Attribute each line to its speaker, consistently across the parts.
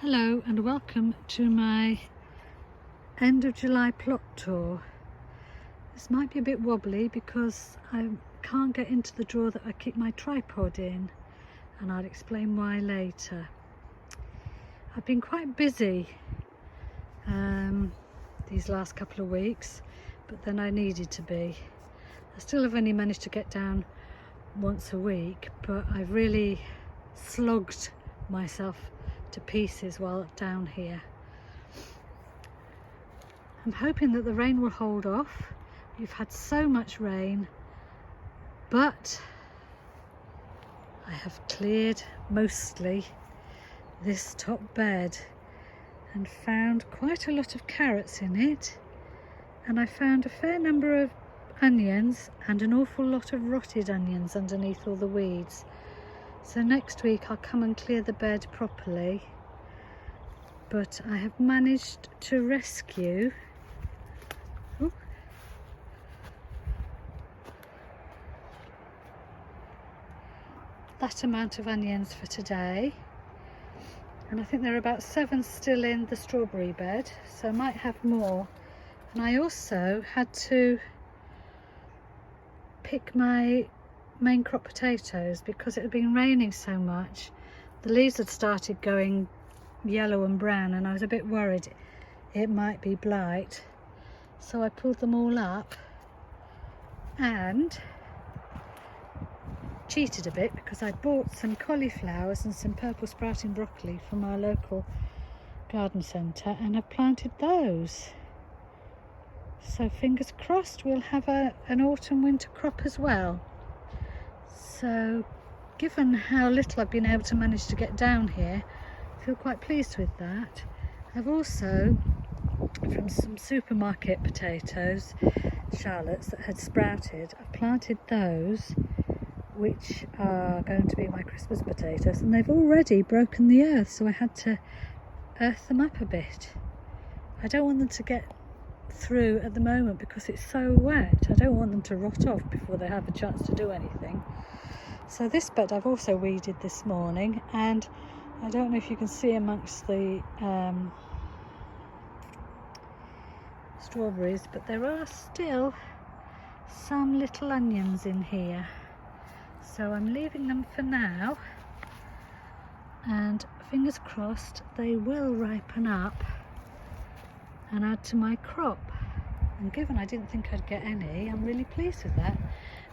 Speaker 1: Hello and welcome to my end of July plot tour. This might be a bit wobbly because I can't get into the drawer that I keep my tripod in, and I'll explain why later. I've been quite busy these last couple of weeks, but then I needed to be. I still have only managed to get down once a week, but I've really slogged myself to pieces while down here. I'm hoping that the rain will hold off. We've had so much rain, but I have cleared mostly this top bed and found quite a lot of carrots in it, and I found a fair number of onions and an awful lot of rotted onions underneath all the weeds. So next week I'll come and clear the bed properly, but I have managed to rescue that amount of onions for today, and I think there are about 7 still in the strawberry bed, so I might have more. And I also had to pick my main crop potatoes because it had been raining so much. The leaves had started going yellow and brown, and I was a bit worried it might be blight, so I pulled them all up and cheated a bit because I bought some cauliflowers and some purple sprouting broccoli from our local garden centre and have planted those. So fingers crossed we'll have an autumn winter crop as well. So given how little I've been able to manage to get down here, I feel quite pleased with that. I've also, from some supermarket potatoes, Charlottes that had sprouted, I've planted those, which are going to be my Christmas potatoes, and they've already broken the earth, so I had to earth them up a bit. I don't want them to get through at the moment because it's so wet. I don't want them to rot off before they have a chance to do anything. So this bed I've also weeded this morning, and I don't know if you can see amongst the strawberries, but there are still some little onions in here. So I'm leaving them for now, and fingers crossed they will ripen up and add to my crop. And given I didn't think I'd get any, I'm really pleased with that.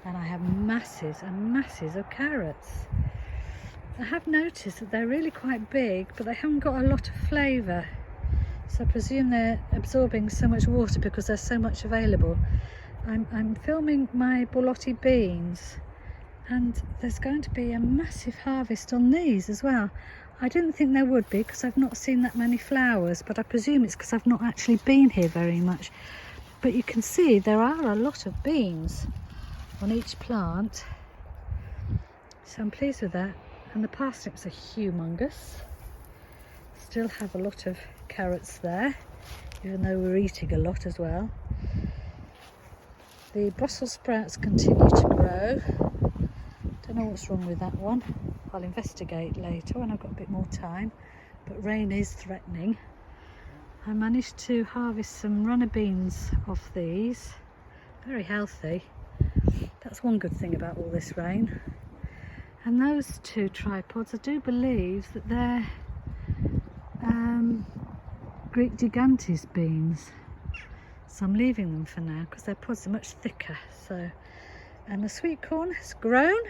Speaker 1: And I have masses and masses of carrots. I have noticed that they're really quite big, but they haven't got a lot of flavour. So I presume they're absorbing so much water because there's so much available. I'm filming my borlotti beans, and there's going to be a massive harvest on these as well. I didn't think there would be because I've not seen that many flowers, but I presume it's because I've not actually been here very much. But you can see there are a lot of beans on each plant, so I'm pleased with that. And the parsnips are humongous. Still have a lot of carrots there, even though we're eating a lot as well. The Brussels sprouts continue to grow. Don't know what's wrong with that one. I'll investigate later when I've got a bit more time, but rain is threatening. I managed to harvest some runner beans off these. Very healthy. That's one good thing about all this rain. And those 2 tripods, I do believe that they're Greek gigantes beans. So I'm leaving them for now because their pods are much thicker. So, and the sweet corn has grown,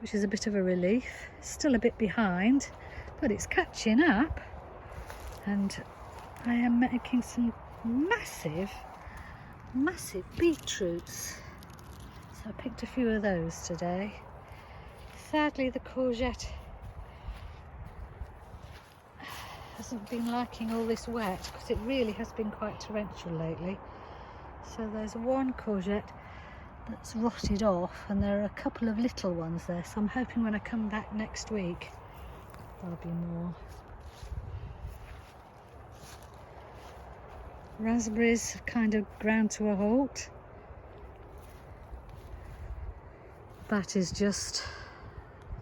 Speaker 1: which is a bit of a relief. Still a bit behind, but it's catching up. And I am making some massive beetroots. So I picked a few of those today. Sadly, the courgette hasn't been liking all this wet because it really has been quite torrential lately. So there's one courgette that's rotted off, and there are a couple of little ones there, so I'm hoping when I come back next week there'll be more. Raspberries have kind of ground to a halt. That is just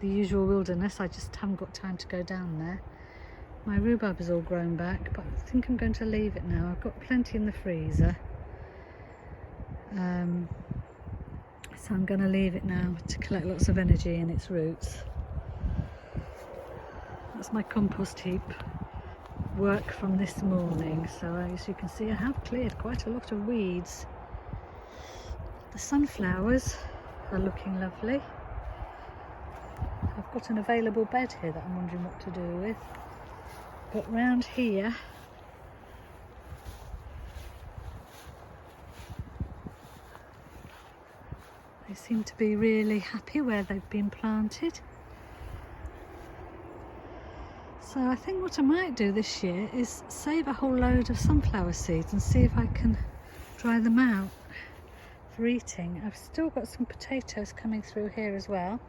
Speaker 1: the usual wilderness. I just haven't got time to go down there. My rhubarb is all grown back, but I think I'm going to leave it now. I've got plenty in the freezer. So I'm going to leave it now to collect lots of energy in its roots. That's my compost heap work from this morning. So as you can see, I have cleared quite a lot of weeds. The sunflowers are looking lovely. I've got an available bed here that I'm wondering what to do with. But round here, they seem to be really happy where they've been planted. So I think what I might do this year is save a whole load of sunflower seeds and see if I can dry them out for eating. I've still got some potatoes coming through here as well.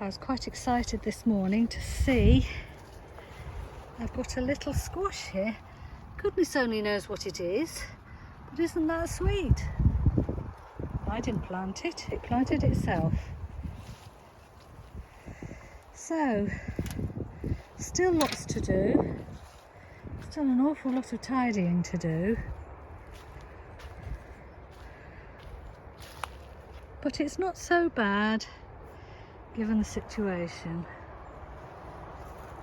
Speaker 1: I was quite excited this morning to see I've got a little squash here. Goodness only knows what it is, but isn't that sweet? I didn't plant it, it planted itself. So, still lots to do, still an awful lot of tidying to do, but it's not so bad given the situation,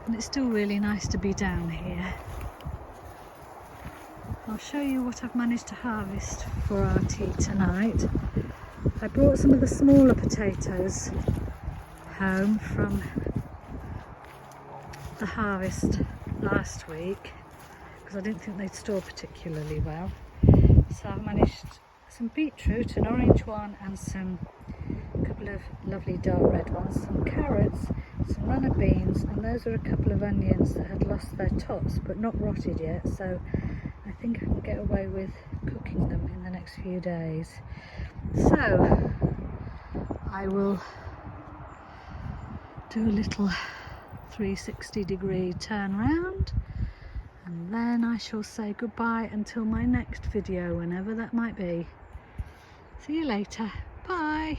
Speaker 1: and it's still really nice to be down here. I'll show you what I've managed to harvest for our tea tonight. I brought some of the smaller potatoes home from the harvest last week because I didn't think they'd store particularly well. So I've managed some beetroot, an orange one, and a couple of lovely dark red ones, some carrots, some runner beans, and those are a couple of onions that had lost their tops but not rotted yet, so I think I can get away with cooking them in the next few days. So I will do a little 360-degree turn round, and then I shall say goodbye until my next video, whenever that might be. See you later. Bye.